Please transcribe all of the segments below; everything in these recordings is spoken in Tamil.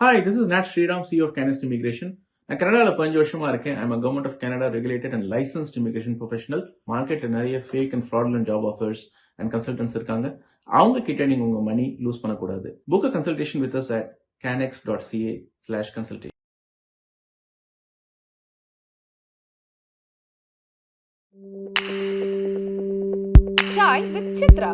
Hi, this is Nat Sriram, CEO of Canist Immigration. நான் கனடாவில் 15 வருஷமா இருக்கேன். I'm a government of Canada regulated and licensed immigration professional. மார்க்கெட்டில் நிறைய fake and fraudulent job offers and consultants இருக்காங்க. அவங்க கிட்ட நீங்க உங்க மணி லூஸ் பண்ணக்கூடாது. Book a consultation with us at canex.ca/consultation. Chai with Chitra.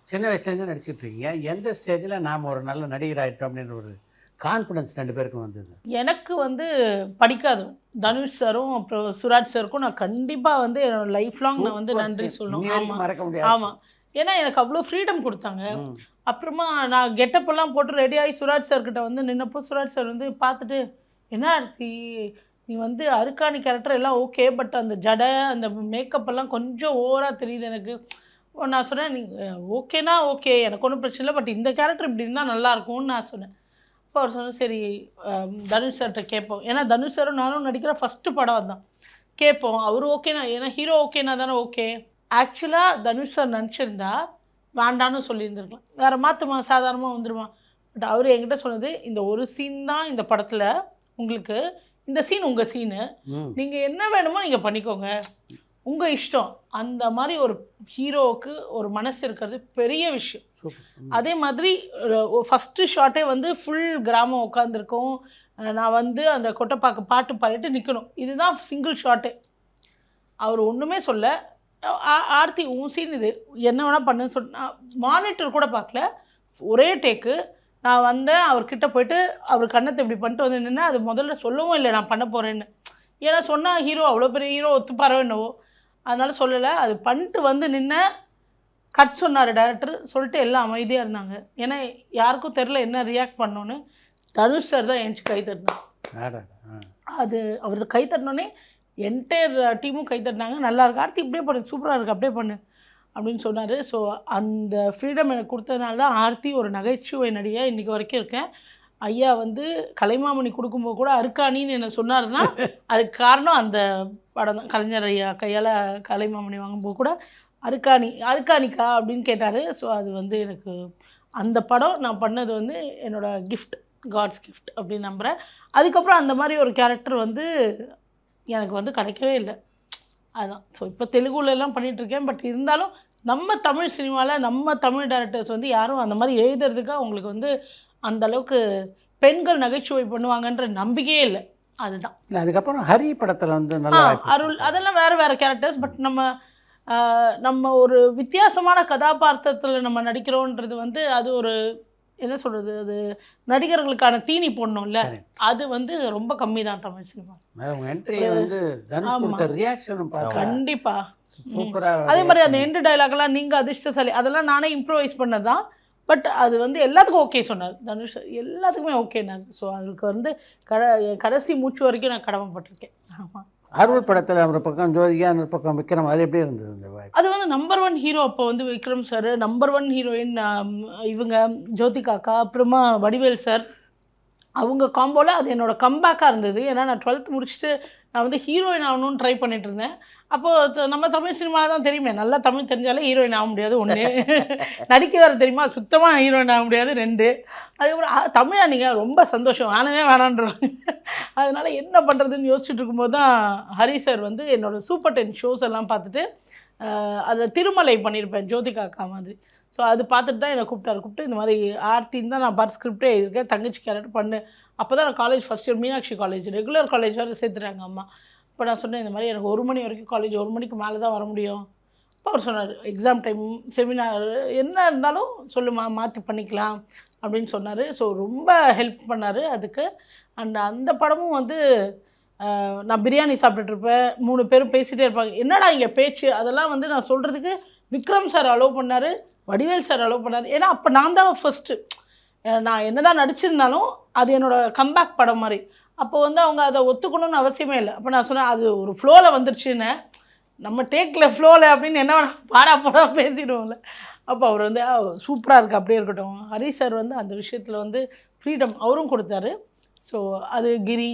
சின்ன வயசுலேருந்து நடிச்சிட்டு இருக்கீங்க. எந்த ஸ்டேஜில் நாம் ஒரு நல்ல நடிகர் ஆகிட்டோம் அப்படின்னு ஒரு கான்ஃபிடன்ஸ் 2 பேருக்கும் வந்தது? எனக்கு படிக்காது. தனுஷ் சாரும் அப்புறம் சுராஜ் சாருக்கும் நான் கண்டிப்பாக என்னோட லைஃப் லாங் நான் நன்றி சொல்லணும். ஆமாம், மறக்க முடியாது. ஆமாம். ஏன்னா எனக்கு அவ்வளோ ஃப்ரீடம் கொடுத்தாங்க. அப்புறமா நான் கெட்டப்பெல்லாம் போட்டு ரெடியாகி சுராஜ் சார்கிட்ட நின்னப்போ சுராஜ் சார் பார்த்துட்டு, என்ன ஆர்த்தி நீ அருக்காணி கேரக்டர் எல்லாம் ஓகே, பட் அந்த ஜடை அந்த மேக்கப் எல்லாம் கொஞ்சம் ஓவராக தெரியுது எனக்கு. நான் சொன்னேன், நீங்கள் ஓகேனா ஓகே, எனக்கு ஒன்றும் பிரச்சனை இல்லை, பட் இந்த கேரக்டர் இப்படி இருந்தால் நல்லாயிருக்கும்னு நான் சொன்னேன். அப்போ அவர் சொன்னேன், சரி தனுஷ் சார்கிட்ட கேட்போம். ஏன்னா தனுஷ் சாரும் நானும் நடிக்கிற ஃபஸ்ட்டு படம் தான். கேட்போம், அவர் ஓகேனா, ஏன்னா ஹீரோ ஓகேனா தானே ஓகே. ஆக்சுவலாக தனுஷ் சார் நினச்சிருந்தா வேண்டான்னு சொல்லியிருந்துருக்கலாம், வேறு மாற்றுமா சாதாரணமாக வந்துடுமா. பட் அவர் என்கிட்ட சொன்னது, இந்த ஒரு சீன் தான் இந்த படத்தில் உங்களுக்கு, இந்த சீன் உங்கள் சீனு, நீங்கள் என்ன வேணுமோ நீங்கள் பண்ணிக்கோங்க, உங்கள் இஷ்டம். அந்த மாதிரி ஒரு ஹீரோவுக்கு ஒரு மனசு இருக்கிறது பெரிய விஷயம். அதே மாதிரி ஃபஸ்ட்டு ஷாட்டே ஃபுல் கிராமம் உட்காந்துருக்கோம். நான் அந்த கொட்டைப்பாக்கு பாட்டு பாடிட்டு நிற்கணும். இதுதான் சிங்கிள் ஷாட்டே. அவர் ஒன்றுமே சொல்ல, ஆர்த்தி உன் சீன் இது, என்ன வேணால் பண்ணுன்னு சொன்னால் மானிட்டர் கூட பார்க்கல. ஒரே டேக்கு. நான் அவர்கிட்ட போயிட்டு அவர் கண்ணத்தை இப்படி பண்ணிட்டு நின்று அது முதல்ல சொல்லவும் இல்லை நான் பண்ண போகிறேன்னு. ஏன்னா சொன்னால் ஹீரோ அவ்வளோ பெரிய ஹீரோ ஒத்துப்பாரோ என்னவோ, அதனால் சொல்லலை. அது பண்ணிட்டு நின்ன கட் சொன்னார் டைரக்டர். சொல்லிட்டு எல்லாம் அமைதியாக இருந்தாங்க. ஏன்னா யாருக்கும் தெரில என்ன ரியாக்ட் பண்ணோன்னு. தனுஷ் சார் தான் என்ச்சு கை தட்டினாங்க. அது அவர் கை தட்டினோடனே என்டையர் டீமும் கை தட்டினாங்க. நல்லா இருக்கு ஆர்த்தி, இப்படியே பண்ணு, சூப்பராக இருக்குது, அப்படியே பண்ணு அப்படின்னு சொன்னார். ஸோ அந்த ஃப்ரீடம் எனக்கு கொடுத்ததுனால தான் ஆர்த்தி ஒரு நகைச்சுவை நடிகையாக இன்றைக்கி வரைக்கும் இருக்கேன். ஐயா கலைமாமணி கொடுக்கும்போது கூட அருக்காணின்னு என்ன சொன்னார்னா அதுக்கு காரணம் அந்த படம் தான். கலைஞர் ஐயா கையால் கலைமாமணி வாங்கும்போது கூட அருக்காணிக்கா அப்படின்னு கேட்டார். ஸோ அது எனக்கு அந்த படம் நான் பண்ணது என்னோடய கிஃப்ட், காட்ஸ் கிஃப்ட் அப்படின்னு நம்புகிறேன். அதுக்கப்புறம் அந்த மாதிரி ஒரு கேரக்டர் எனக்கு கிடைக்கவே இல்லை. அதுதான். ஸோ இப்போ தெலுங்குலலாம் பண்ணிகிட்ருக்கேன். பட் இருந்தாலும் நம்ம தமிழ் சினிமாவில் நம்ம தமிழ் டைரக்டர்ஸ் யாரும் அந்த மாதிரி எழுதுறதுக்கு அவங்களுக்கு அந்த அளவுக்கு பெண்கள் நகைச்சுவை பண்ணுவாங்கன்ற நம்பிக்கையே இல்லை. அதுதான். அதுக்கப்புறம் ஹரி படத்தில் நல்லா அருள் அதெல்லாம் வேறு கேரக்டர்ஸ். பட் நம்ம ஒரு வித்தியாசமான கதாபாத்திரத்தில் நம்ம நடிக்கிறோன்றது அது ஒரு என்ன சொல்கிறது, அது நடிகர்களுக்கான தீனி போடணும்ல, அது ரொம்ப கம்மி தான் தமிழ் சினிமா. கண்டிப்பாக சூப்பராக. அதே மாதிரி அந்த எண்டு டைலாக்லாம் நீங்கள் அதிர்ஷ்டசாலி அதெல்லாம் நானே இம்ப்ரோவைஸ் பண்ணது தான். பட் அது எல்லாத்துக்கும் ஓகே சொன்னார் தனுஷ், எல்லாத்துக்குமே ஓகேனார். ஸோ அதுக்கு கடைசி மூச்சு வரைக்கும் நான் கடமைப்பட்டிருக்கேன். ஆமாம். அருள் படத்தில் ஒரு பக்கம் ஜோதிகா, ஒரு பக்கம் விக்ரம், அது எப்படி இருந்தது? அது நம்பர் 1 ஹீரோ அப்போ விக்ரம் சார், நம்பர் 1 ஹீரோயின் இவங்க ஜோதிகாக்கா, அப்புறமா வடிவேல் சார், அவங்க காம்போவில் அது என்னோடய கம்பேக்காக இருந்தது. ஏன்னா நான் 12th முடிச்சுட்டு நான் ஹீரோயின் ஆகணும்னு ட்ரை பண்ணிட்டு இருந்தேன். அப்போது நம்ம தமிழ் சினிமாவில் தான் தெரியுமே, நல்லா தமிழ் தெரிஞ்சாலே ஹீரோயின் ஆக முடியாது 1, நடிக்க வேறு தெரியுமா, சுத்தமாக ஹீரோயின் ஆக முடியாது 2. அதுக்கப்புறம் தமிழா நீங்கள் ரொம்ப சந்தோஷம், வேணவே வேணான்றாங்க. அதனால் என்ன பண்ணுறதுன்னு யோசிச்சுட்டு இருக்கும்போது தான் ஹரி சார் என்னோடய சூப்பர் 10 ஷோஸ் எல்லாம் பார்த்துட்டு அதில் திருமலை பண்ணியிருப்பேன் ஜோதிகா அக்கா மாதிரி. ஸோ அது பார்த்துட்டு தான் என்னை கூப்பிட்டு இந்த மாதிரி ஆர்த்தின்னு தான் நான் ஸ்கிரிப்டே எழுதியிருக்கேன், தங்கச்சி கேரக்டர் பண்ணு. அப்போ தான் நான் college first year Meenakshi college regular college வேறு சேர்த்துறாங்க அம்மா. இப்போ நான் சொன்னேன், இந்த மாதிரி எனக்கு 1 மணி வரைக்கும் காலேஜ், 1 மணிக்கு மேலே தான் வர முடியும். அப்போ அவர் சொன்னார், எக்ஸாம் டைம் செமினார் என்ன இருந்தாலும் சொல்லுமா, மாற்றி பண்ணிக்கலாம் அப்படின்னு சொன்னார். ஸோ ரொம்ப ஹெல்ப் பண்ணார் அதுக்கு. அந்த படமும் நான் பிரியாணி சாப்பிட்டுட்ருப்பேன், 3 பேரும் பேசிகிட்டே இருப்பாங்க, என்னடா இங்கே பேச்சு, அதெல்லாம் நான் சொல்கிறதுக்கு விக்ரம் சார் அலோவ் பண்ணார், வடிவேல் சார் அலோவ் பண்ணார். ஏன்னா அப்போ நான் தான் ஃபஸ்ட்டு, நான் என்ன தான் நடிச்சிருந்தாலும் அது என்னோடய கம்பேக் படம் மாதிரி. அப்போ அவங்க அதை ஒத்துக்கணும்னு அவசியமே இல்லை. அப்போ நான் சொன்னேன், அது ஒரு ஃப்ளோவில் வந்துருச்சுன்னு, நம்ம டேக்கில் ஃப்ளோவில் அப்படின்னு என்ன வேணால் பாடா பேசிடுவோம்ல. அப்போ அவர் சூப்பராக இருக்குது, அப்படியே இருக்கட்டும். ஹரி சார் அந்த விஷயத்தில் ஃப்ரீடம் அவரும் கொடுத்தாரு. ஸோ அது கிரி,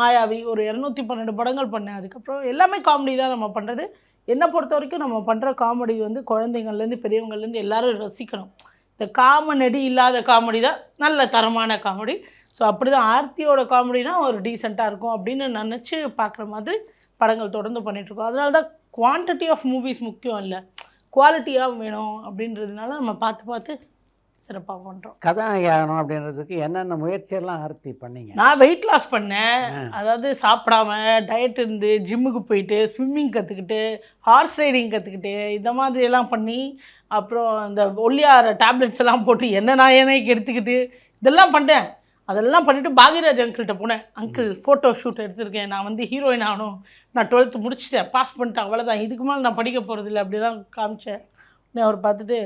மாயாவி ஒரு 212 படங்கள் பண்ணேன். அதுக்கப்புறம் எல்லாமே காமெடி தான் நம்ம பண்ணுறது. என்னை பொறுத்த வரைக்கும் நம்ம பண்ணுற காமெடி வந்து குழந்தைங்கள்லேருந்து பெரியவங்கள்லேருந்து எல்லாரும் ரசிக்கணும். இந்த காமநடி இல்லாத காமெடி தான் நல்ல தரமான காமெடி. ஸோ அப்படி தான் ஆர்த்தியோட காமெடினா ஒரு டீசெண்டாக இருக்கும் அப்படின்னு நினச்சி பார்க்குற மாதிரி படங்கள் தொடர்ந்து பண்ணிகிட்ருக்கோம். அதனால தான் குவான்டிட்டி ஆஃப் மூவிஸ் முக்கியம் இல்லை, குவாலிட்டியாக வேணும் அப்படின்றதுனால நம்ம பார்த்து பார்த்து சிறப்பாக பண்ணுறோம். கதாநாயகி ஆகணும் அப்படின்றதுக்கு என்னென்ன முயற்சியெல்லாம் ஆர்த்தி பண்ணீங்க? நான் வெயிட் லாஸ் பண்ணேன். அதாவது சாப்பிடாம டயட் இருந்து ஜிம்முக்கு போயிட்டு ஸ்விம்மிங் கற்றுக்கிட்டு ஹார்ஸ் ரைடிங் கற்றுக்கிட்டு இந்த மாதிரியெல்லாம் பண்ணி, அப்புறம் இந்த ஒல்லியார டேப்லெட்ஸ் எல்லாம் போட்டு என்ன நாயனைக்கு எடுத்துக்கிட்டு இதெல்லாம் பண்ணேன். அதெல்லாம் பண்ணிவிட்டு பாக்யராஜ் அங்கிள்கிட்ட போனேன். அங்கிள் ஃபோட்டோ ஷூட் எடுத்திருக்கேன், நான் வந்து ஹீரோயின் ஆகணும், நான் 12th முடிச்சிட்டேன், பாஸ் பண்ணிட்டேன், அவ்வளோதான், இதுக்கு மேலே நான் படிக்க போகிறதில்ல அப்படிலாம் காமிச்சேன். அவர் பார்த்துட்டு,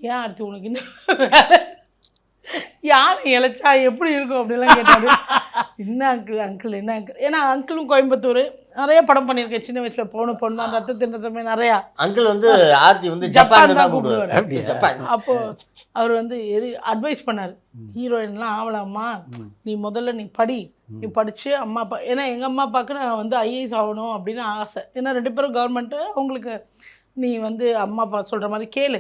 ஏன் ஆர்த்தி உனக்கு இன்னும் யார் இழைச்சா எப்படி இருக்கும் அப்படிலாம் கேட்டாரு. என்ன அங்கிள் என்ன அங்கிள், ஏன்னா அங்கிளும் கோயம்புத்தூர், நிறைய படம் பண்ணியிருக்கேன் சின்ன வயசில். பொண்ணு அந்த ரத்தத்தின் நிறையா. அங்கிள் வந்து ஆர்த்தி வந்து ஜப்பான் தான் கூப்பிடுவார். ஜப்பான். அப்போது அவர் வந்து எது அட்வைஸ் பண்ணார், ஹீரோயின்லாம் ஆகலாமா, நீ முதல்ல நீ படி, நீ படித்து அம்மா அப்பா, ஏன்னா எங்கள் அம்மா அப்பாவுக்கு நான் வந்து ஐஏஎஸ் ஆகணும் அப்படின்னு ஆசை. ஏன்னா 2 பேரும் கவர்மெண்ட்டு, அவங்களுக்கு நீ வந்து அம்மா அப்பா சொல்கிற மாதிரி கேளு,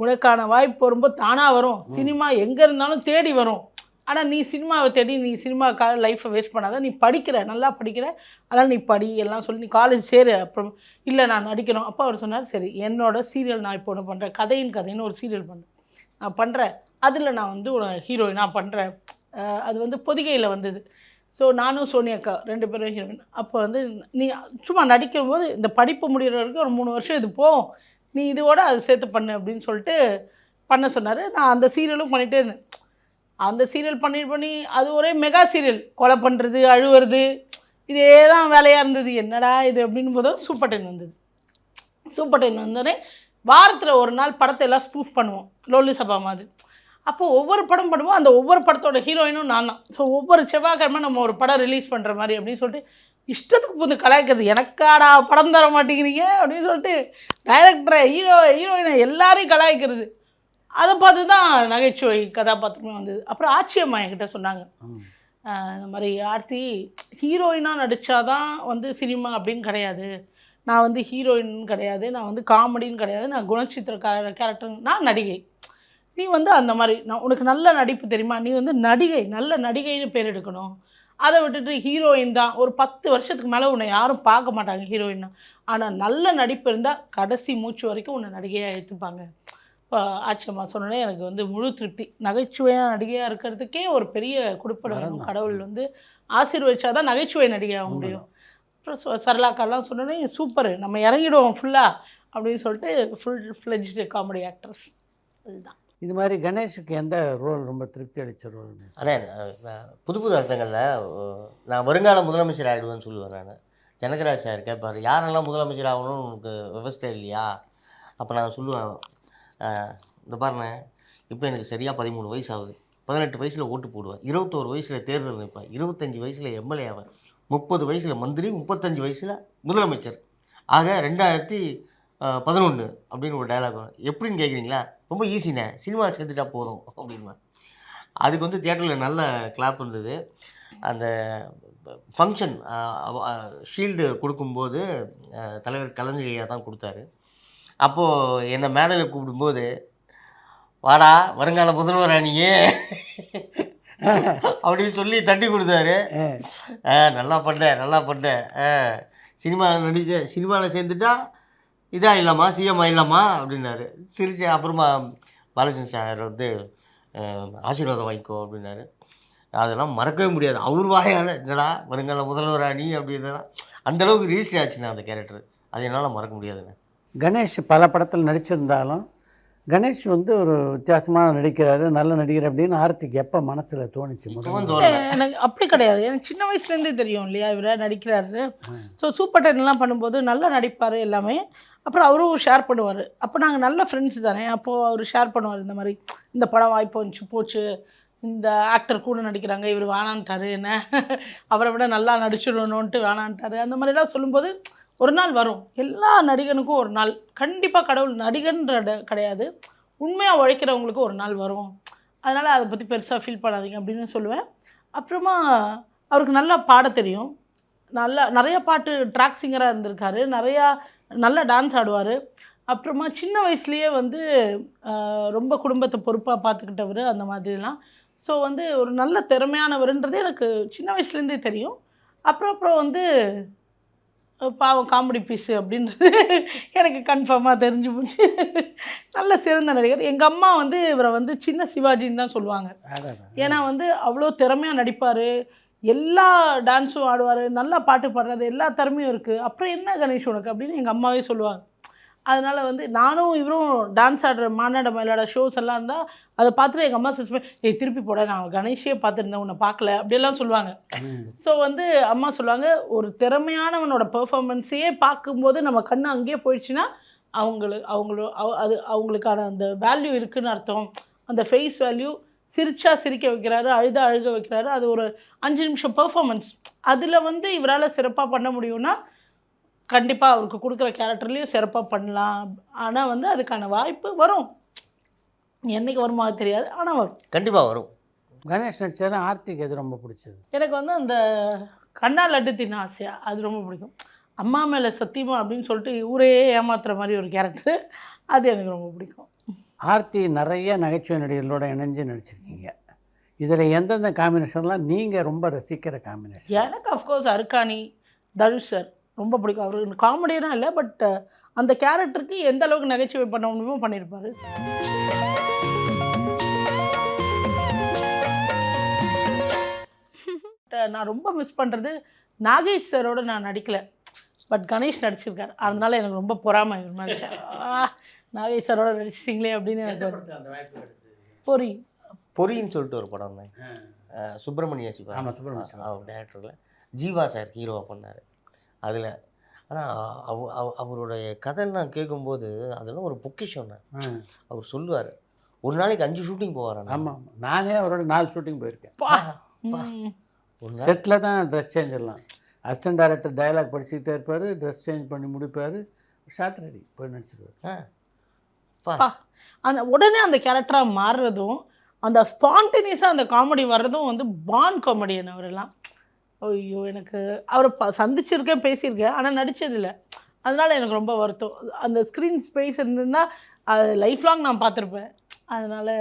உனக்கான வாய்ப்பு வரும்போது தானாக வரும், சினிமா எங்கே இருந்தாலும் தேடி வரும். ஆனால் நீ சினிமாவை தேடி நீ சினிமாக்காக லைஃப்பை வேஸ்ட் பண்ணாத, நீ படிக்கிற, நல்லா படிக்கிற, அதனால் நீ படி எல்லாம் சொல்லி நீ காலேஜ் சேரு. அப்புறம் இல்லை நான் நடிக்கணும். அப்போ அவர் சொன்னார், சரி என்னோட சீரியல் நான் இப்போ ஒன்று பண்ணுறேன், கதைன்னு ஒரு சீரியல் பண்ணுறேன், நான் பண்ணுறேன், அதில் நான் வந்து ஒரு ஹீரோயினாக பண்ணுறேன். அது வந்து பொதிகையில் வந்தது. ஸோ நானும் சோனியா அக்கா 2 பேரும் ஹீரோயின். அப்போ வந்து நீ சும்மா நடிக்கும்போது இந்த படிப்பு முடிகிற வரைக்கும் ஒரு 3 வருஷம் இது போகும், நீ இதோட அது சேர்த்து பண்ணு அப்படின்னு சொல்லிட்டு பண்ண சொன்னார். நான் அந்த சீரியலும் பண்ணிகிட்டே இருந்தேன். அந்த சீரியல் பண்ணி அது ஒரே மெகா சீரியல், கொலை பண்ணுறது அழுவுறது இதே தான் வேலையாக இருந்தது. என்னடா இது அப்படின்னு போது சூப்பர் 10 வந்தது. சூப்பர் 10 வந்தோடனே வாரத்தில் ஒரு நாள் படத்தை எல்லாம் ஸ்பூஃப் பண்ணுவோம், லோலி சபா மாதிரி. அப்போது ஒவ்வொரு படம் பண்ணுவோம், அந்த ஒவ்வொரு படத்தோட ஹீரோயினும் நான் தான். ஸோ ஒவ்வொரு செவ்வாய்க்கிழமை நம்ம ஒரு படம் ரிலீஸ் பண்ணுற மாதிரி அப்படின்னு சொல்லிட்டு இஷ்டத்துக்கு புது கலாய்க்கிறது, எனக்காடா படம் தர மாட்டேங்கிறீங்க அப்படின்னு சொல்லிட்டு டைரக்டரை ஹீரோயினை எல்லாரையும் கலாய்க்கிறது. அதை பார்த்து தான் நகைச்சுவை கதாபாத்திரமே வந்தது. அப்புறம் ஆச்சியம்மா என்கிட்ட சொன்னாங்க, இந்த மாதிரி ஆர்த்தி ஹீரோயினாக நடித்தாதான் வந்து சினிமா அப்படின்னு கிடையாது, நான் வந்து ஹீரோயின் கிடையாது, நான் வந்து காமெடின்னு கிடையாது, நான் குணச்சித்திர கேரக்டர், நான் நடிகை, நீ வந்து அந்த மாதிரி, நான் உனக்கு நல்ல நடிப்பு தெரியுமா, நீ வந்து நடிகை, நல்ல நடிகைன்னு பேர் எடுக்கணும், அதை விட்டுட்டு ஹீரோயின் தான் ஒரு 10 வருஷத்துக்கு மேலே உன்னை யாரும் பார்க்க மாட்டாங்க ஹீரோயின்னா, ஆனால் நல்ல நடிப்பு இருந்தால் கடைசி மூச்சு வரைக்கும் உன்னை நடிகையாக எடுத்துப்பாங்க. இப்போ ஆச்சரியமாக சொன்னோன்னே எனக்கு வந்து முழு திருப்தி. நகைச்சுவையாக நடிகையாக இருக்கிறதுக்கே ஒரு பெரிய கொடுப்படை வேணும், கடவுள் வந்து ஆசீர்வதிச்சா தான் நகைச்சுவை நடிகையாக முடியும். அப்புறம் சரளாக்காலாம் சொன்னோன்னே சூப்பர், நம்ம இறங்கிடுவோம் ஃபுல்லாக அப்படின்னு சொல்லிட்டு ஃபுல் ஃப்ளெஜ்டு காமெடி ஆக்ட்ரஸ். அதுதான். இது மாதிரி கணேஷுக்கு எந்த ரோல் ரொம்ப திருப்தி அளித்த ரோல்? அண்ணே புது அர்த்தங்களில் நான் வருங்கால முதலமைச்சர் ஆகிடுவேன்னு சொல்லுவேன். நான் ஜனகராஜ் சார் கேட்பார், யாரெல்லாம் முதலமைச்சர் ஆகணும்னு உனக்கு விவசாய இல்லையா? அப்போ நான் சொல்லுவேன், இந்த பாருங்க, இப்போ எனக்கு சரியாக 13 வயசு ஆகுது, 18 வயசில் ஓட்டு போடுவேன், 21 வயசில் தேர்தல் நிற்பேன், 25 வயசில் எம்எல்ஏ ஆவேன், 30 வயசில் மந்திரி, 35 வயசில் முதலமைச்சர். ஆக 2011 அப்படின்னு ஒரு டைலாக் வரும். எப்படின்னு கேட்குறீங்களா? ரொம்ப ஈஸிண்ணே, சினிமா சேர்த்துட்டா போதும் அப்படின்வேன். அதுக்கு வந்து தியேட்டரில் நல்ல கிளாப் இருந்தது. அந்த ஃபங்க்ஷன் ஷீல்டு கொடுக்கும்போது தலைவர் கலைஞரையா தான் கொடுத்தாரு. அப்போது என்னை மேடையில் கூப்பிடும்போது, வாடா வருங்கால முதல்வர் அணியே அப்படின்னு சொல்லி தட்டி கொடுத்தாரு. நல்லா பண்ணேன், சினிமாவில் சேர்ந்துட்டா இதாக இல்லாமா, சிஎம் ஆயிடலாமா அப்படின்னாரு. சிரிச்சு அப்புறமா பாலச்சந்திரன் சார் வந்து ஆசீர்வாதம் வாங்கிக்கோ அப்படின்னாரு. அதெல்லாம் மறக்கவே முடியாது. அவர் வாயால் என்னடா வருங்கால முதல்வர் அணி அப்படின்னா அந்தளவுக்கு ரிஜிஸ்டர் ஆச்சுண்ணா அந்த கேரக்டர். அது என்னால் மறக்க முடியாதுண்ணே. கணேஷ் பல படத்தில் நடிச்சிருந்தாலும் கணேஷ் வந்து ஒரு வித்தியாசமாக நடிக்கிறாரு, நல்ல நடிகர் அப்படின்னு ஆர்த்திக்கு எப்போ மனசில் தோணுச்சு? எனக்கு அப்படி கிடையாது, எனக்கு சின்ன வயசுலேருந்தே தெரியும் இல்லையா இவரை நடிக்கிறாரு. ஸோ சூப்பர் 10 பண்ணும்போது நல்லா நடிப்பார் எல்லாமே. அப்புறம் அவரும் ஷேர் பண்ணுவார். அப்போ நாங்கள் நல்ல ஃப்ரெண்ட்ஸ் தானே, அப்போது அவர் ஷேர் பண்ணுவார், இந்த மாதிரி இந்த படம் வாய்ப்பு வந்துச்சு போச்சு, இந்த ஆக்டர் கூட நடிக்கிறாங்க, இவர் வேணான்ட்டாரு, என்ன அவரை விட நல்லா நடிச்சிடணுன்ட்டு வேணான்ட்டாரு, அந்த மாதிரிலாம் சொல்லும்போது ஒரு நாள் வரும். எல்லா நடிகனுக்கும் ஒரு நாள் கண்டிப்பாக, கடவுள் நடிகன்ற கிடையாது, உண்மையாக உழைக்கிறவங்களுக்கு ஒரு நாள் வரும். அதனால் அதை பற்றி பெருசாக ஃபீல் பண்ணாதீங்க அப்படின்னு சொல்லுவேன். அப்புறமா அவருக்கு நல்லா பாட தெரியும், நிறைய பாட்டு ட்ராக் சிங்கராக இருந்திருக்காரு, நிறையா நல்லா டான்ஸ் ஆடுவார். அப்புறமா சின்ன வயசுலேயே வந்து ரொம்ப குடும்பத்தை பொறுப்பாக பார்த்துக்கிட்டவர் அந்த மாதிரிலாம். ஸோ வந்து ஒரு நல்ல திறமையானவருன்றது எனக்கு சின்ன வயசுலேருந்தே தெரியும். அப்புறம் வந்து பாவம் காமெடி பீஸு அப்படின்றது எனக்கு கன்ஃபார்மாக தெரிஞ்சு போச்சு. நல்ல சிறந்த நடிகர். எங்கள் அம்மா வந்து இவரை வந்து சின்ன சிவாஜின்னு தான் சொல்லுவாங்க. ஏன்னா வந்து அவ்வளோ திறமையாக நடிப்பார், எல்லா டான்ஸும் ஆடுவார், நல்லா பாட்டு பாடுறாரு, எல்லா திறமையும் இருக்குது. அப்புறம் என்ன கணேஷ் உனக்கு அப்படின்னு எங்கள் அம்மாவே சொல்லுவாங்க. அதனால் வந்து நானும் இவரும் டான்ஸ் ஆடுற மாநாட மயிலாட ஷோஸ் எல்லாம் இருந்தால் அதை பார்த்துட்டு எங்கள் அம்மா சிரிச்சுப்பேன், ஏய் திருப்பி போட, நான் கணேஷே பார்த்துருந்தேன் உன்னை பார்க்கல அப்படியெல்லாம் சொல்லுவாங்க. ஸோ வந்து அம்மா சொல்லுவாங்க, ஒரு திறமையானவனோட பெர்ஃபார்மன்ஸையே பார்க்கும்போது நம்ம கண்ணு அங்கேயே போயிடுச்சுன்னா அவங்களுக்கான அந்த வேல்யூ இருக்குதுன்னு அர்த்தம். அந்த ஃபேஸ் வேல்யூ, சிரிக்க வைக்கிறாரு, அழுக வைக்கிறாரு, அது ஒரு 5 நிமிஷம் பெர்ஃபார்மன்ஸ். அதில் வந்து இவரால் சிறப்பாக பண்ண முடியும்னா கண்டிப்பாக அவருக்கு கொடுக்குற கேரக்டர்லேயும் சிறப்பாக பண்ணலாம். ஆனால் வந்து அதுக்கான வாய்ப்பு வரும். என்றைக்கு வருமா தெரியாது, ஆனால் வரும், கண்டிப்பாக வரும். கணேஷ் நடிச்சாரு. ஆர்த்திக்கு எது ரொம்ப பிடிச்சது? எனக்கு வந்து அந்த கண்ணா லட்டு தின்ன ஆசையா அது ரொம்ப பிடிக்கும். அம்மா மேலே சத்தியமா அப்படின்னு சொல்லிட்டு ஊரே ஏமாத்துற மாதிரி ஒரு கேரக்டர், அது எனக்கு ரொம்ப பிடிக்கும். ஆர்த்தி நிறைய நகைச்சுவை நடிகர்களோட இணைஞ்சு நடிச்சிருக்கீங்க. இதில் எந்தெந்த காம்பினேஷன்லாம் நீங்கள் ரொம்ப ரசிக்கிற காம்பினேஷன்? எனக்கு அஃப்கோர்ஸ் அருக்காணி, தனுஷ் சார் ரொம்ப பிடிக்கும். அவர் காமெடியெலாம் இல்லை, பட் அந்த கேரக்டருக்கு எந்த அளவுக்கு நகைச்சுவை பண்ண முடியுமோ பண்ணியிருப்பார். நான் ரொம்ப மிஸ் பண்ணுறது நாகேஷ் சாரோட நான் நடிக்கலை, பட் கணேஷ் நடிச்சிருக்காரு. அதனால எனக்கு ரொம்ப பொறாமை நடிச்சேன். நாகேஷ் சாரோட நடிச்சிங்களே அப்படின்னு எனக்கு. பொரின்னு சொல்லிட்டு ஒரு படம் தான், சுப்பிரமணிய சிவா அவர் டேரக்டரில் ஜீவா சார் ஹீரோவாக பண்ணார் அதில். ஆனால் அவருடைய கதையெல்லாம் கேட்கும்போது அதெல்லாம் ஒரு பொக்கிஷம் தான். அவர் சொல்லுவார், ஒரு நாளைக்கு 5 ஷூட்டிங் போவார். ஆமாம், நானே அவரோட 4 ஷூட்டிங் போயிருக்கேன். செட்டில் தான் ட்ரெஸ் சேஞ்ச் எல்லாம். அசிஸ்டன்ட் டைரக்டர் டயலாக் படிச்சுக்கிட்டே இருப்பார், ட்ரெஸ் சேஞ்ச் பண்ணி முடிப்பார், ஷார்ட் ரெடி போய் நடிச்சிருவார். அந்த உடனே அந்த கேரக்டராக மாறுறதும், அந்த ஸ்பான்டேனியஸாக அந்த காமெடி வர்றதும் வந்து பான் காமெடியன் அவரெல்லாம். ஐயோ, எனக்கு அவரை சந்திச்சிருக்கேன், பேசியிருக்கேன், ஆனால் நடித்ததில்லை. அதனால் எனக்கு ரொம்ப வருத்தம். அந்த ஸ்க்ரீன் ஸ்பேஸ் இருந்திருந்தால் அது லைஃப் லாங் நான் பார்த்துருப்பேன். அதனால்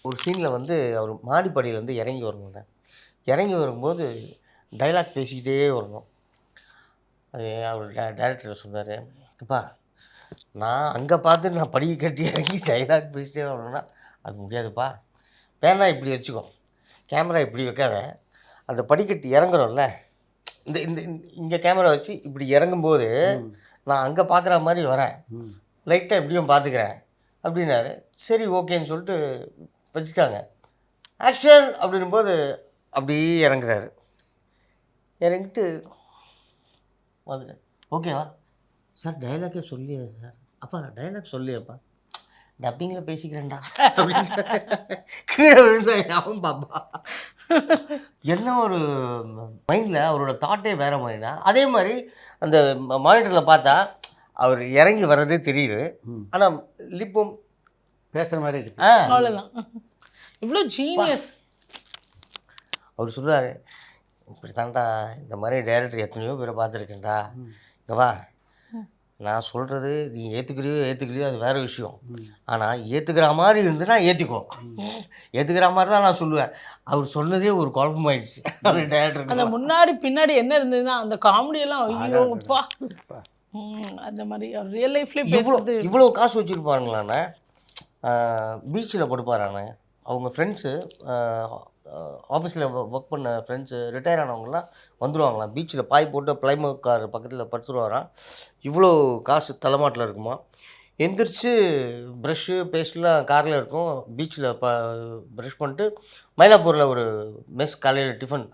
ஒரு சீனில் வந்து அவர் மாடிப்படியிலேருந்து இறங்கி வரணுங்க. இறங்கி வரும்போது டைலாக் பேசிக்கிட்டே வரணும். அது அவர் டேரக்டர் சொன்னார், அப்பா நான் அங்கே பார்த்து நான் படிக்க கட்டி இறங்கி டைலாக் பேசிட்டே வரணும்னா அது முடியாதுப்பா. பேனா இப்படி வச்சுக்கோ, கேமரா இப்படி வைக்காத, அந்த படிக்கட்டு இறங்குறோம்ல, இந்த இந்த இங்கே கேமரா வச்சு இப்படி இறங்கும்போது நான் அங்கே பார்க்குற மாதிரி வரேன், லைட்டாக எப்படியும் பார்த்துக்கிறேன் அப்படின்னாரு. சரி ஓகேன்னு சொல்லிட்டு வச்சுட்டாங்க. ஆக்ஷன் அப்படின்போது அப்படியே இறங்குறாரு. இறங்கிட்டு வந்துட்டேன். ஓகேவா சார், டைலாக்கே சொல்லியா சார்? அப்பா டைலாக் சொல்லியப்பா, டப்பிங்கில் பேசிக்கிறேன்டா அப்படின்னு கீழே விழுந்தேன். அவன் பாப்பா என்ன ஒரு மைண்டில் அவரோட தாட்டே வேறு மாதிரினா, அதே மாதிரி அந்த மானிட்டரில் பார்த்தா அவர் இறங்கி வர்றதே தெரியுது, ஆனால் லிப்பும் பேசுகிற மாதிரி இருக்கு. அவ்வளோதான். இவ்வளோ ஜீனியஸ். அவர் சொல்லுவார், இப்படி தான்டா இந்த மாதிரி டைரக்டர் எத்தனையோ பேரை பார்த்துருக்கேன்டா, இங்கே வா, நான் சொல்கிறது நீ ஏற்றுக்கலையோ அது வேறு விஷயம், ஆனால் ஏற்றுக்கிற மாதிரி இருந்துன்னா ஏற்றிக்கோ, ஏற்றுக்கிற மாதிரி தான் நான் சொல்லுவேன். அவர் சொன்னதே ஒரு குழப்பமாயிடுச்சு அந்த டேரக்டர். அந்த முன்னாடி பின்னாடி என்ன இருந்ததுன்னா அந்த காமெடியெல்லாம் ஐயோ அப்பா அந்த மாதிரி அவர் ரியல் லைஃப்லேயே பேசுறது. இவ்வளோ காசு வச்சுருப்பாருங்களாண்ணே. பீச்சில் படுப்பாராண்ணே. அவங்க ஃப்ரெண்ட்ஸு ஆஃபீஸில் ஒர்க் பண்ண ஃப்ரெண்ட்ஸு ரிட்டையர் ஆனவங்களாம் வந்துடுவாங்களாம். பீச்சில் பாய் போட்டு பிளைமவுட் கார் பக்கத்தில் படுத்துருவாராம். இவ்வளோ காசு தலைமாட்டில் இருக்குமா. எந்திரிச்சு ப்ரஷ்ஷு பேஸ்ட்லாம் காரில் இருக்கும். பீச்சில் ப்ரஷ் பண்ணிட்டு மயிலாப்பூரில் ஒரு மெஸ் காலையில் டிஃபன்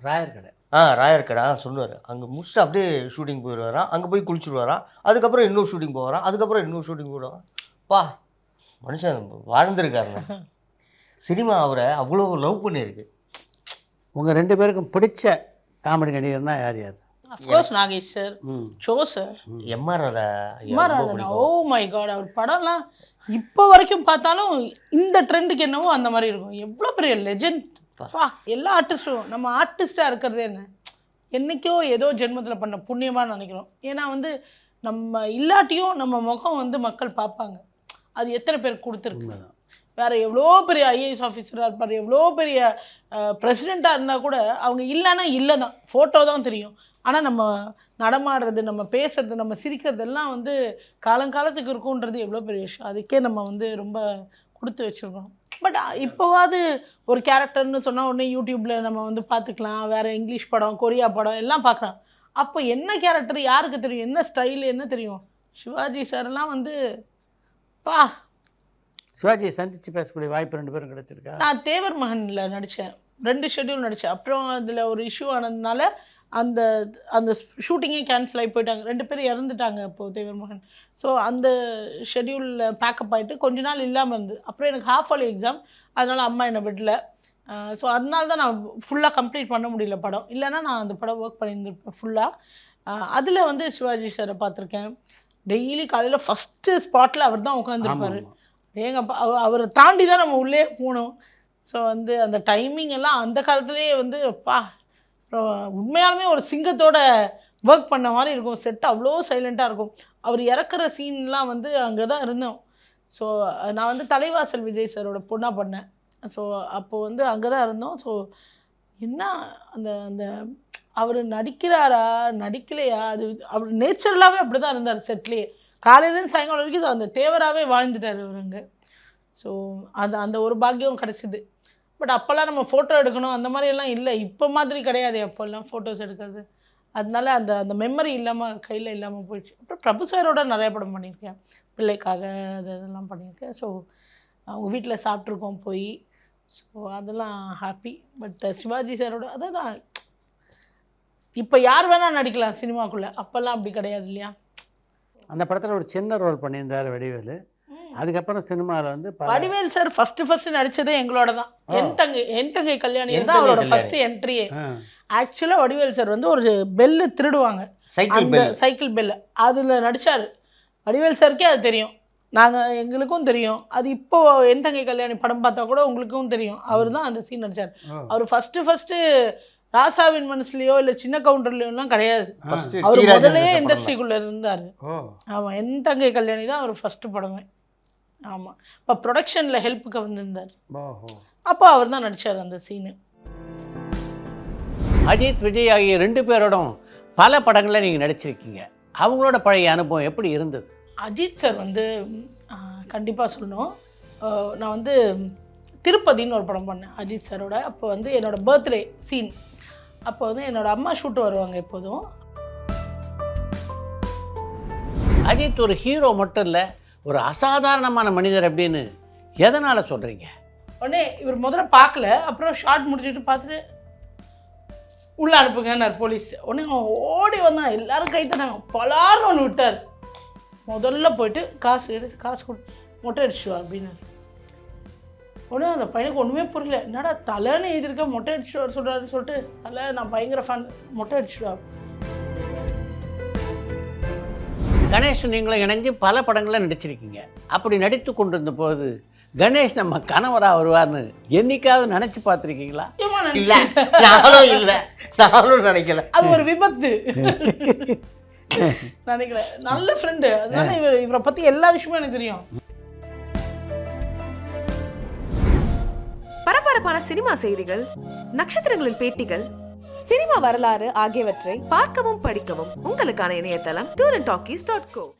ராயர் கடை சொன்னார். அங்கே முடிச்சுட்டு அப்படியே ஷூட்டிங் போயிடுவாராம். அங்கே போய் குளிச்சுடுவாராம். அதுக்கப்புறம் இன்னொரு ஷூட்டிங் போவாராம். அதுக்கப்புறம் இன்னொரு ஷூட்டிங் போயிடுவாராம். பா மனுஷன் வாழ்ந்துருக்காருங்க. சினிமா அவரை அவ்வளோ லவ் பண்ணியிருக்கு. உங்கள் 2 பேருக்கும் பிடிச்ச காமெடி நடிகர்னா யார் யார்? Of course Nagesh sir, Cho sir, M R Radha. Oh my god, அவர் படம்லாம் இப்போ வரைக்கும் பார்த்தாலும் இந்த ட்ரெண்டுக்கு என்னவோ அந்த மாதிரி இருக்கும். எவ்வளோ பெரிய லெஜெண்ட். எல்லா ஆர்டிஸ்ட்டும் நம்ம ஆர்டிஸ்டாக இருக்கிறது என்ன என்றைக்கோ ஏதோ ஜென்மத்தில் பண்ண புண்ணியமாக நினைக்கிறோம். ஏன்னா வந்து நம்ம இல்லாட்டியும் நம்ம முகம் வந்து மக்கள் பார்ப்பாங்க. அது எத்தனை பேருக்கு கொடுத்துருக்கு. உண்மைதான். வேறு எவ்வளோ பெரிய ஐஏஎஸ் ஆஃபீஸராக இருப்பார், எவ்வளோ பெரிய பிரசிடெண்ட்டாக இருந்தால் கூட அவங்க இல்லைன்னா இல்லை தான், ஃபோட்டோ தான் தெரியும். ஆனால் நம்ம நடமாடுறது, நம்ம பேசுறது, நம்ம சிரிக்கிறதெல்லாம் வந்து காலங்காலத்துக்கு இருக்குன்றது எவ்வளோ பெரிய விஷயம். அதுக்கே நம்ம வந்து ரொம்ப கொடுத்து வச்சுருக்கோம். பட் இப்போவாது ஒரு கேரக்டர்னு சொன்னால் உடனே யூடியூப்பில் நம்ம வந்து பார்த்துக்கலாம். வேறு இங்கிலீஷ் படம், கொரியா படம் எல்லாம் பார்க்குறான். அப்போ என்ன கேரக்டர் யாருக்கு தெரியும், என்ன ஸ்டைலு என்ன தெரியும்? சிவாஜி சார்லாம் வந்து பா. சிவாஜியை சந்தித்து பேசக்கூடிய வாய்ப்பு 2 பேரும் கிடச்சிருக்கா? நான் தேவர் மகனில் நடித்தேன், 2 ஷெட்யூல் நடித்தேன். அப்புறம் அதில் ஒரு இஷ்யூ ஆனதுனால அந்த அந்த ஷூட்டிங்கே கேன்சல் ஆகி போயிட்டாங்க. 2 பேரும் இறந்துட்டாங்க அப்போது தேவர் மகன். ஸோ அந்த ஷெட்யூலில் பேக்கப் ஆகிட்டு கொஞ்ச நாள் இல்லாமல் இருந்தது. அப்புறம் எனக்கு ஹாஃப் ஆலி எக்ஸாம், அதனால் அம்மா என்னை விடல. ஸோ அதனால தான் நான் ஃபுல்லாக கம்ப்ளீட் பண்ண முடியல படம். இல்லைன்னா நான் அந்த படம் ஒர்க் பண்ணியிருந்திருப்பேன் ஃபுல்லாக. அதில் வந்து சிவாஜி சாரை பார்த்துருக்கேன். டெய்லி காலையில் ஃபஸ்ட்டு ஸ்பாட்டில் அவர் தான் உட்காந்துருப்பார். ஏங்கப்பா அவரை தாண்டி தான் நம்ம உள்ளே போகணும். ஸோ வந்து அந்த டைமிங் எல்லாம் அந்த காலத்துலேயே வந்து பா உண்மையாலுமே ஒரு சிங்கத்தோட ஒர்க் பண்ண மாதிரி இருக்கும். செட் அவ்வளோ சைலண்ட்டாக இருக்கும். அவர் இறக்குற சீன்லாம் வந்து அங்கே தான் இருந்தோம். ஸோ நான் வந்து தலைவாசல் விஜய் சாரோட பொண்ணாக பண்ணேன். ஸோ அப்போது வந்து அங்கே தான் இருந்தோம். ஸோ என்ன அந்த அந்த அவர் நடிக்கிறாரா நடிக்கலையா, அது அவர் நேச்சுரலாகவே அப்படி தான் இருந்தார் செட்லேயே. காலையிலேருந்து சாயங்காலம் வரைக்கும் அந்த தேவராகவே வாழ்ந்துட்டார் அவர் அங்கே. ஸோ அது அந்த ஒரு பாக்கியம் கிடச்சிது. பட் அப்போல்லாம் நம்ம ஃபோட்டோ எடுக்கணும் அந்த மாதிரியெல்லாம் இல்லை, இப்போ மாதிரி கிடையாது அப்போல்லாம் ஃபோட்டோஸ் எடுக்கிறது. அதனால அந்த அந்த மெமரி இல்லாமல் கையில் இல்லாமல் போயிடுச்சு. அப்புறம் பிரபு சாரோட நிறைய படம் பண்ணியிருக்கேன், பிள்ளைக்காக அதெல்லாம் பண்ணியிருக்கேன். ஸோ அவங்க வீட்டில் சாப்பிட்ருக்கோம் போய். ஸோ அதெல்லாம் ஹாப்பி. பட் சிவாஜி சாரோட அதான் இப்போ யார் வேணால் நடிக்கலாம் சினிமாக்குள்ளே, அப்போல்லாம் அப்படி கிடையாது இல்லையா? அந்த படத்தில் ஒரு சின்ன ரோல் பண்ணியிருந்தார் வடிவேலு. அதுக்கப்புறம் சினிமாவில் வந்து வடிவேல் சார் ஃபஸ்ட்டு நடித்ததே எங்களோட தான். என் தங்கை கல்யாணி தான் அவரோட ஃபஸ்ட்டு என்ட்ரியே. ஆக்சுவலாக வடிவேல் சார் வந்து ஒரு பெல்லு திருடுவாங்க, சைக்கிள் பெல்லு, அதில் நடித்தார். வடிவேல் சாருக்கே அது தெரியும், எங்களுக்கும் தெரியும். அது இப்போது என் தங்கை கல்யாணி படம் பார்த்தா கூட உங்களுக்கும் தெரியும். அவர் தான் அந்த சீன் நடித்தார். அவர் ஃபஸ்ட்டு ராசாவின் மனசுலையோ இல்லை சின்ன கவுண்டர்லையோலாம் கிடையாது. அவர் முதலே இண்டஸ்ட்ரிக்குள்ளே இருந்தார். ஆமாம், என் தங்கை கல்யாணி தான் அவர் ஃபஸ்ட்டு படமே. ஆமாம், இப்போ ப்ரொடக்ஷனில் ஹெல்ப்புக்கு வந்திருந்தார். அப்போ அவர் தான் நடித்தார் அந்த சீனு. அஜித், விஜய் ஆகிய 2 பேரோடும் பல படங்களில் நீங்கள் நடிச்சிருக்கீங்க. அவங்களோட பழைய அனுபவம் எப்படி இருந்தது? அஜித் சார் வந்து கண்டிப்பாக சொல்லணும். நான் வந்து திருப்பதின்னு ஒரு படம் பண்ணேன் அஜித் சாரோட. அப்போ வந்து என்னோடய பர்த்டே சீன். அப்போ வந்து என்னோடய அம்மா ஷூட்டு வருவாங்க எப்போதும். அஜித் ஒரு ஹீரோ மட்டும் இல்லை, ஒரு அசாதாரணமான மனிதர் அப்படின்னு எதனால் சொல்கிறீங்க? உடனே இவர் முதல்ல பார்க்கல, அப்புறம் ஷார்ட் முடிச்சுட்டு பார்த்துட்டு உள்ளே அனுப்புங்கன்னார் போலீஸ். உடனே அவன் ஓடி வந்தான், எல்லோரும் கை தட்டாங்க, பலார்னு ஒன்று விட்டார். முதல்ல போயிட்டு காசு கொடு, மொட்டை அடிச்சுவா அப்படின்னு. உடனே அந்த பையனுக்கு ஒன்றுமே புரியல, என்னடா தலைன்னு எழுதியிருக்க மொட்டை அடிச்சுவார் சொல்கிறாருன்னு சொல்லிட்டு, தலை நான் பயங்கர ஃபேன், மொட்டை அடிச்சுவா. கணேஷ் நீங்களும் இணைஞ்சு பல படங்களில் நடிச்சிருக்கீங்க. அப்படி நடித்து கொண்டிருந்த போது கணேஷ் நம்ம கணவராக வருவார்னு என்னைக்காவது நினச்சி பார்த்துருக்கீங்களா? இல்லை, நானும் நினைக்கல. அது ஒரு விபத்து நினைக்கிறேன். நல்ல ஃப்ரெண்டு, அதனால இவரை பற்றி எல்லா விஷயமும் எனக்கு தெரியும். பரபரப்பான சினிமா செய்திகள், நட்சத்திரங்களின் பேட்டிகள், சினிமா வரலாறு ஆகியவற்றை பார்க்கவும் படிக்கவும் உங்களுக்கான இணையதளம் tourantalkies.co.